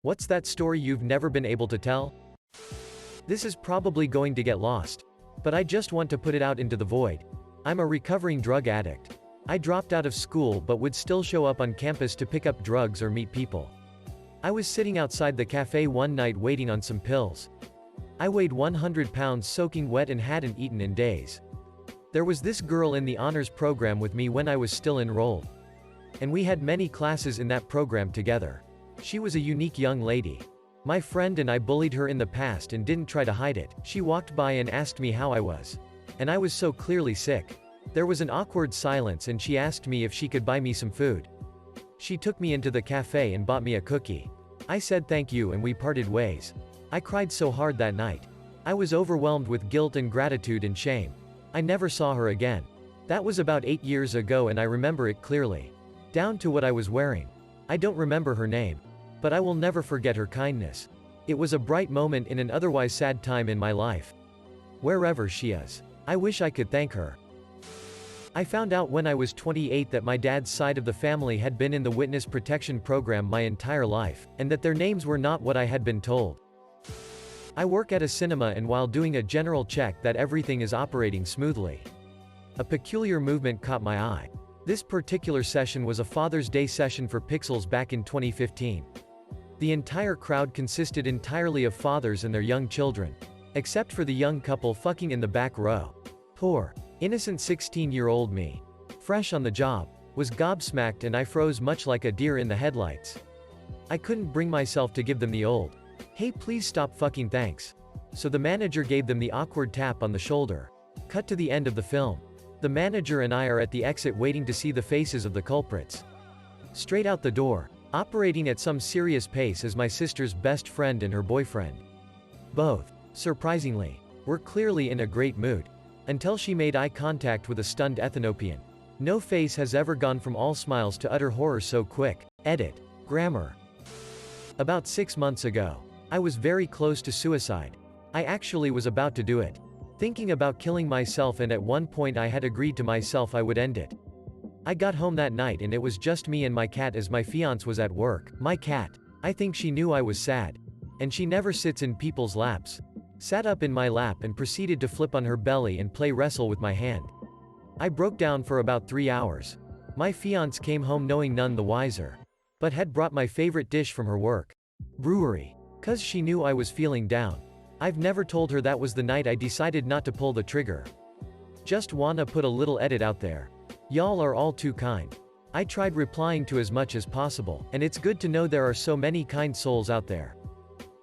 What's that story you've never been able to tell? This is probably going to get lost. But I just want to put it out into the void. I'm a recovering drug addict. I dropped out of school but would still show up on campus to pick up drugs or meet people. I was sitting outside the cafe one night waiting on some pills. I weighed 100 pounds soaking wet and hadn't eaten in days. There was this girl in the honors program with me when I was still enrolled. And we had many classes in that program together. She was a unique young lady. My friend and I bullied her in the past and didn't try to hide it. She walked by and asked me how I was. And I was so clearly sick. There was an awkward silence and she asked me if she could buy me some food. She took me into the cafe and bought me a cookie. I said thank you and we parted ways. I cried so hard that night. I was overwhelmed with guilt and gratitude and shame. I never saw her again. That was about 8 years ago and I remember it clearly. Down to what I was wearing. I don't remember her name. But I will never forget her kindness. It was a bright moment in an otherwise sad time in my life. Wherever she is, I wish I could thank her. I found out when I was 28 that my dad's side of the family had been in the witness protection program my entire life, and that their names were not what I had been told. I work at a cinema and while doing a general check that everything is operating smoothly. A peculiar movement caught my eye. This particular session was a Father's Day session for Pixels back in 2015. The entire crowd consisted entirely of fathers and their young children. Except for the young couple fucking in the back row. Poor, innocent 16-year-old me, fresh on the job, was gobsmacked and I froze much like a deer in the headlights. I couldn't bring myself to give them the old, "Hey please stop fucking thanks." So the manager gave them the awkward tap on the shoulder. Cut to the end of the film. The manager and I are at the exit waiting to see the faces of the culprits. Straight out the door, operating at some serious pace, is my sister's best friend and her boyfriend. Both, surprisingly, were clearly in a great mood. Until she made eye contact with a stunned Ethiopian. No face has ever gone from all smiles to utter horror so quick. Edit. Grammar. About 6 months ago, I was very close to suicide. I actually was about to do it. Thinking about killing myself, and at one point I had agreed to myself I would end it. I got home that night and it was just me and my cat as my fiance was at work. My cat. I think she knew I was sad. And she never sits in people's laps. Sat up in my lap and proceeded to flip on her belly and play wrestle with my hand. I broke down for about 3 hours. My fiance came home knowing none the wiser. But had brought my favorite dish from her work. Brewery. 'Cause she knew I was feeling down. I've never told her that was the night I decided not to pull the trigger. Just wanna put a little edit out there. Y'all are all too kind. I tried replying to as much as possible, and it's good to know there are so many kind souls out there.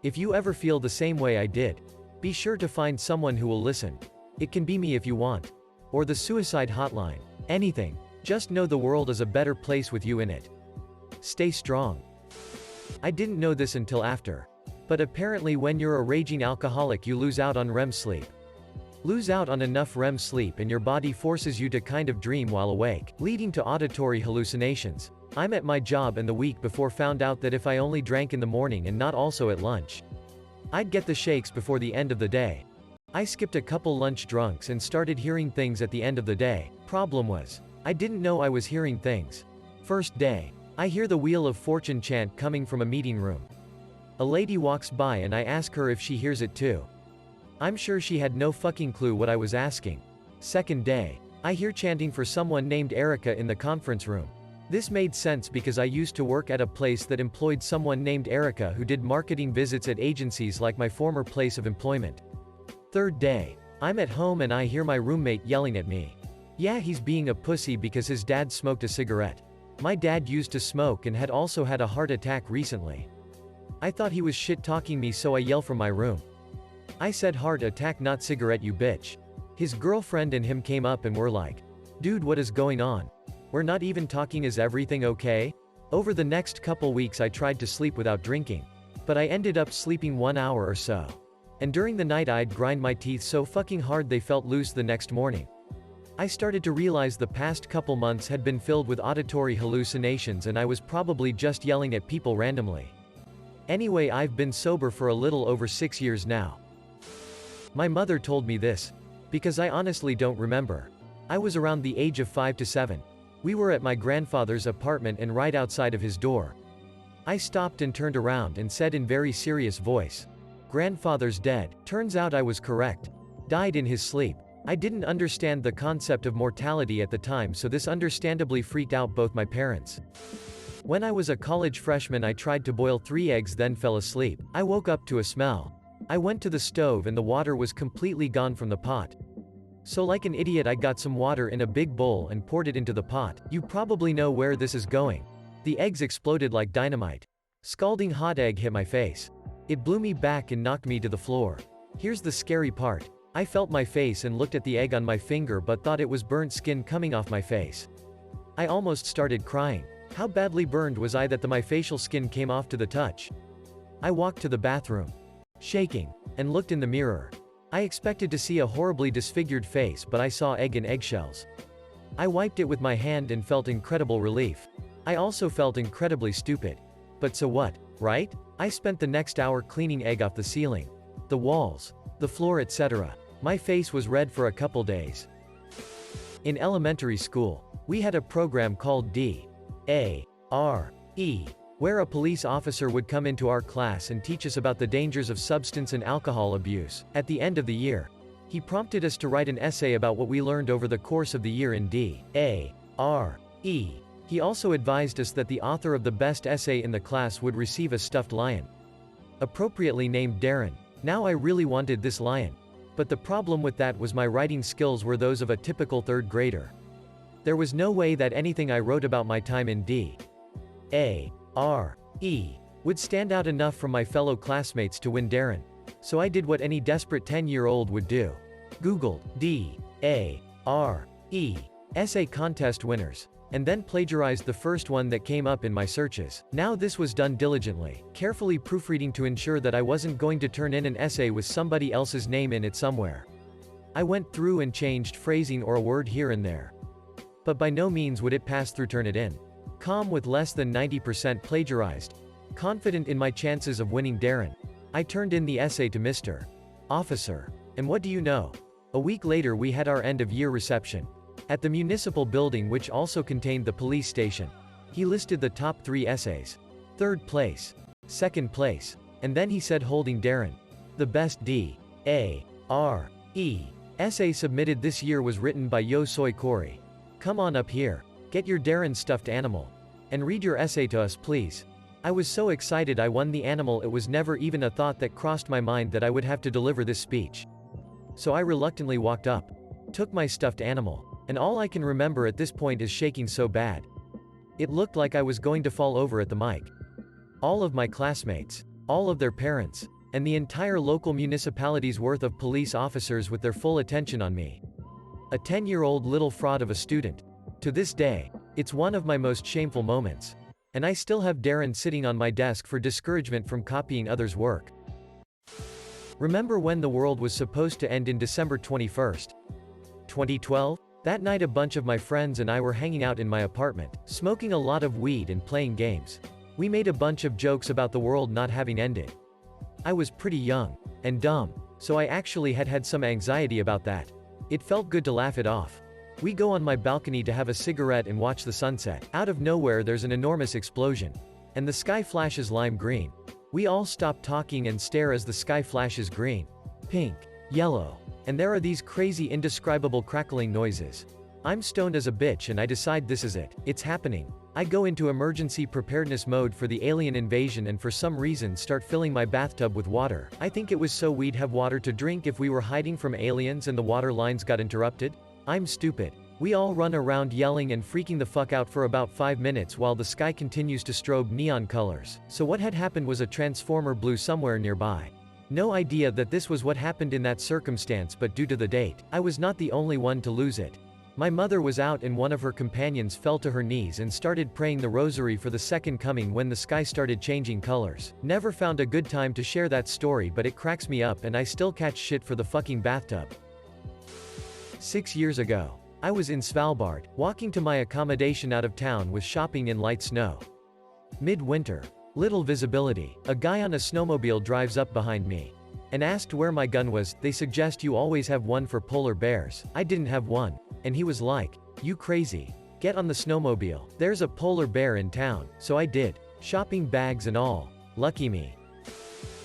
If you ever feel the same way I did, be sure to find someone who will listen. It can be me if you want. Or the suicide hotline. Anything. Just know the world is a better place with you in it. Stay strong. I didn't know this until after. But apparently when you're a raging alcoholic you lose out on REM sleep. Lose out on enough REM sleep and your body forces you to kind of dream while awake, leading to auditory hallucinations. I'm at my job and the week before found out that if I only drank in the morning and not also at lunch, I'd get the shakes before the end of the day. I skipped a couple lunch drunks and started hearing things at the end of the day. Problem was, I didn't know I was hearing things. First day, I hear the Wheel of Fortune chant coming from a meeting room. A lady walks by and I ask her if she hears it too. I'm sure she had no fucking clue what I was asking. Second day, I hear chanting for someone named Erica in the conference room. This made sense because I used to work at a place that employed someone named Erica who did marketing visits at agencies like my former place of employment. Third day, I'm at home and I hear my roommate yelling at me. Yeah, he's being a pussy because his dad smoked a cigarette. My dad used to smoke and had also had a heart attack recently. I thought he was shit-talking me, so I yell from my room. I said heart attack, not cigarette, you bitch. His girlfriend and him came up and were like, dude, what is going on? We're not even talking, is everything okay? Over the next couple weeks I tried to sleep without drinking. But I ended up sleeping 1 hour or so. And during the night I'd grind my teeth so fucking hard they felt loose the next morning. I started to realize the past couple months had been filled with auditory hallucinations and I was probably just yelling at people randomly. Anyway, I've been sober for a little over 6 years now. My mother told me this. Because I honestly don't remember. I was around the age of 5 to 7. We were at my grandfather's apartment and right outside of his door. I stopped and turned around and said in very serious voice, "Grandfather's dead." Turns out I was correct. Died in his sleep. I didn't understand the concept of mortality at the time, so this understandably freaked out both my parents. When I was a college freshman, I tried to boil 3 eggs, then fell asleep. I woke up to a smell. I went to the stove and the water was completely gone from the pot. So like an idiot, I got some water in a big bowl and poured it into the pot. You probably know where this is going. The eggs exploded like dynamite. Scalding hot egg hit my face. It blew me back and knocked me to the floor. Here's the scary part. I felt my face and looked at the egg on my finger but thought it was burnt skin coming off my face. I almost started crying. How badly burned was I that my facial skin came off to the touch? I walked to the bathroom, shaking, and looked in the mirror. I expected to see a horribly disfigured face, but I saw egg and eggshells. I wiped it with my hand and felt incredible relief. I also felt incredibly stupid. But so what, right? I spent the next hour cleaning egg off the ceiling, the walls, the floor, etc. My face was red for a couple days. In elementary school, we had a program called D.A.R.E., where a police officer would come into our class and teach us about the dangers of substance and alcohol abuse. At the end of the year, he prompted us to write an essay about what we learned over the course of the year in D.A.R.E. He also advised us that the author of the best essay in the class would receive a stuffed lion, appropriately named Darren. Now I really wanted this lion. But the problem with that was my writing skills were those of a typical 3rd grader. There was no way that anything I wrote about my time in D.A.R.E. would stand out enough from my fellow classmates to win Darren. So I did what any desperate 10-year-old would do. Googled D.A.R.E. essay contest winners, and then plagiarized the first one that came up in my searches. Now this was done diligently, carefully proofreading to ensure that I wasn't going to turn in an essay with somebody else's name in it somewhere. I went through and changed phrasing or a word here and there. But by no means would it pass through turn it in. Calm with less than 90% plagiarized. Confident in my chances of winning Darren, I turned in the essay to Mr. Officer. And what do you know? A week later we had our end-of-year reception at the municipal building, which also contained the police station. He listed the top 3 essays. 3rd place, 2nd place, and then he said holding Darren. The best D.A.R.E. essay submitted this year was written by Yo Soy Cory. Come on up here, get your Darren stuffed animal, and read your essay to us please. I was so excited I won the animal. It was never even a thought that crossed my mind that I would have to deliver this speech. So I reluctantly walked up, took my stuffed animal, and all I can remember at this point is shaking so bad. It looked like I was going to fall over at the mic. All of my classmates, all of their parents, and the entire local municipality's worth of police officers with their full attention on me. A 10-year-old little fraud of a student. To this day, it's one of my most shameful moments. And I still have Darren sitting on my desk for discouragement from copying others' work. Remember when the world was supposed to end in December 21st, 2012? That night a bunch of my friends and I were hanging out in my apartment, smoking a lot of weed and playing games. We made a bunch of jokes about the world not having ended. I was pretty young and dumb, so I actually had some anxiety about that. It felt good to laugh it off. We go on my balcony to have a cigarette and watch the sunset. Out of nowhere there's an enormous explosion, and the sky flashes lime green. We all stop talking and stare as the sky flashes green, pink, yellow, and there are these crazy indescribable crackling noises. I'm stoned as a bitch and I decide this is it. It's happening. I go into emergency preparedness mode for the alien invasion and for some reason start filling my bathtub with water. I think it was so we'd have water to drink if we were hiding from aliens and the water lines got interrupted. I'm stupid. We all run around yelling and freaking the fuck out for about 5 minutes while the sky continues to strobe neon colors. So what had happened was a transformer blew somewhere nearby. No idea that this was what happened in that circumstance, but due to the date, I was not the only one to lose it. My mother was out and one of her companions fell to her knees and started praying the rosary for the second coming when the sky started changing colors. Never found a good time to share that story, but it cracks me up and I still catch shit for the fucking bathtub. 6 years ago, I was in Svalbard, walking to my accommodation out of town with shopping in light snow. Mid-winter. Little visibility. A guy on a snowmobile drives up behind me and asked where my gun was. They suggest you always have one for polar bears. I didn't have one. And he was like, "You crazy. Get on the snowmobile. There's a polar bear in town." So I did. Shopping bags and all. Lucky me.